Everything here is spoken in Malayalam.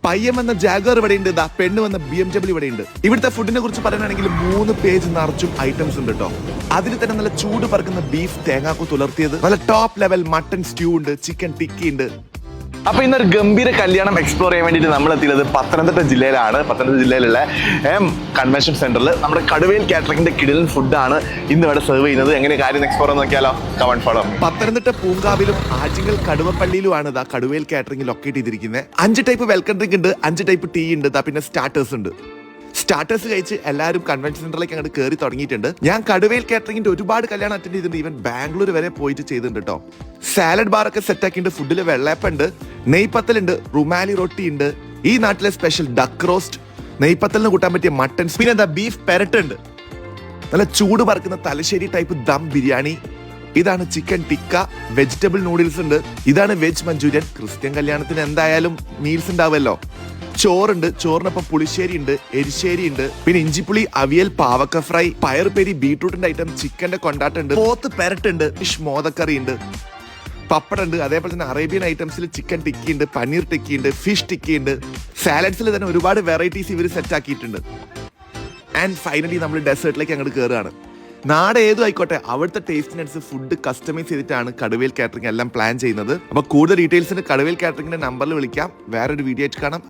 പയ്യൻ വന്ന ജാഗർ ഇവിടെ ഉണ്ട്, പെണ്ണ് വന്ന BMW ഇവിടെ ഉണ്ട്. ഇവിടുത്തെ ഫുഡിനെ കുറിച്ച് പറയുകയാണെങ്കിൽ 3 പേജ് നിറച്ചും ഐറ്റംസ് ഉണ്ട് കേട്ടോ. അതിൽ തന്നെ നല്ല ചൂട് പറക്കുന്ന ബീഫ് തേങ്ങാക്കു തുലർത്തിയത്, നല്ല ടോപ്പ് ലെവൽ മട്ടൺ സ്റ്റ്യൂ ഉണ്ട്, ചിക്കൻ ടിക്കി ഉണ്ട്. അപ്പൊ ഇന്നൊരു ഗംഭീര കല്യാണം എക്സ്പ്ലോർ ചെയ്യാൻ വേണ്ടിയിട്ട് നമ്മൾ എത്തിയത് പത്തനംതിട്ട ജില്ലയിലാണ്. പത്തനംതിട്ട ജില്ലയിലുള്ള കൺവെൻഷൻ സെന്ററിൽ നമ്മുടെ കടുവേൽ കാറ്ററിംഗിന്റെ കിടിലൻ ഫുഡാണ് ഇന്ന് ഇവിടെ സെർവ് ചെയ്യുന്നത്. എങ്ങനെ കാര്യം എക്സ്പ്ലോർ നോക്കിയാലോ? Come on follow. പത്തനംതിട്ട പൂങ്കാവിലും ആറ്റിങ്ങൽ കടുവപ്പള്ളിയിലുമാണ് കടുവേൽ കാറ്ററിംഗ് ലൊക്കേറ്റ് ചെയ്തിരിക്കുന്നത്. 5 ടൈപ്പ് വെൽക്കം ഡ്രിങ്ക് ഉണ്ട്, 5 ടൈപ്പ് ടീ ഉണ്ട്, പിന്നെ സ്റ്റാർട്ടേഴ്സ് ഉണ്ട്. സ്റ്റാർട്ടേഴ്സ് കഴിച്ച് എല്ലാവരും കൺവെൻഷൻ സെന്ററിലേക്ക് അങ്ങോട്ട് കയറി തുടങ്ങിയിട്ടുണ്ട്. ഞാൻ കടുവേൽ കാറ്ററിംഗിന്റെ ഒരുപാട് കല്യാണം അറ്റൻഡ് ചെയ്തിട്ടുണ്ട്. ഈവൻ ബാംഗ്ലൂർ വരെ പോയിട്ട് ചെയ്തിട്ടുണ്ട് കേട്ടോ. സാലഡ് ബാർ ഒക്കെ സെറ്റ് ആക്കിയിട്ട് ഫുഡിൽ വെള്ളയപ്പുണ്ട്, നെയ്പത്തലുണ്ട്, റുമാലി റൊട്ടി ഉണ്ട്, ഈ നാട്ടിലെ സ്പെഷ്യൽ ഡക്ക് റോസ്റ്റ്, നെയ്പത്തലിന് കൂട്ടാൻ പറ്റിയ മട്ടൺ, പിന്നെ എന്താ ബീഫ് പെരട്ട് ഉണ്ട്, നല്ല ചൂട് പറക്കുന്ന തലശ്ശേരി ടൈപ്പ് ദം ബിരിയാണി, ഇതാണ് ചിക്കൻ ടിക്ക, വെജിറ്റബിൾ നൂഡിൽസ് ഉണ്ട്, ഇതാണ് വെജ് മഞ്ചൂരിയൻ. ക്രിസ്ത്യൻ കല്യാണത്തിന് എന്തായാലും മീൽസ് ഉണ്ടാവുമല്ലോ. ചോറുണ്ട്, ചോറിനൊപ്പം പുളിശ്ശേരി ഉണ്ട്, എരിശ്ശേരി ഉണ്ട്, പിന്നെ ഇഞ്ചിപ്പുളി, അവിയൽ, പാവക്ക ഫ്രൈ, പയർപേരി, ബീട്രൂട്ടിന്റെ ഐറ്റം, ചിക്കന്റെ കൊണ്ടാട്ടുണ്ട്, പോത്ത് പെരട്ടുണ്ട്, ഫിഷ് മോദക്കറി ഉണ്ട്, പപ്പടം ഉണ്ട്, അതേപോലെ തന്നെ അറേബ്യൻ ഐറ്റംസിൽ ചിക്കൻ ടിക്കി ഉണ്ട്, പനീർ ടിക്കി ഉണ്ട്, ഫിഷ് ടിക്കി ഉണ്ട്. സാലഡ്സിൽ തന്നെ ഒരുപാട് വെറൈറ്റീസ് ഇവർ സെറ്റ് ആക്കിയിട്ടുണ്ട്. ആൻഡ് ഫൈനലി നമ്മൾ ഡെസേർട്ടിലേക്ക് അങ്ങോട്ട് കയറുകയാണ്. നാട് ഏതും ആയിക്കോട്ടെ, അവിടുത്തെ ടേസ്റ്റിനനുസരിച്ച് ഫുഡ് കസ്റ്റമൈസ് ചെയ്തിട്ടാണ് കടുവേൽ കാറ്ററിംഗ് എല്ലാം പ്ലാൻ ചെയ്യുന്നത്. അപ്പൊ കൂടുതൽ ഡീറ്റെയിൽസിന് കടുവേൽ കാറ്ററിംഗിന്റെ നമ്പറിൽ വിളിക്കാം. വേറൊരു വീഡിയോ ആയിട്ട് കാണാം.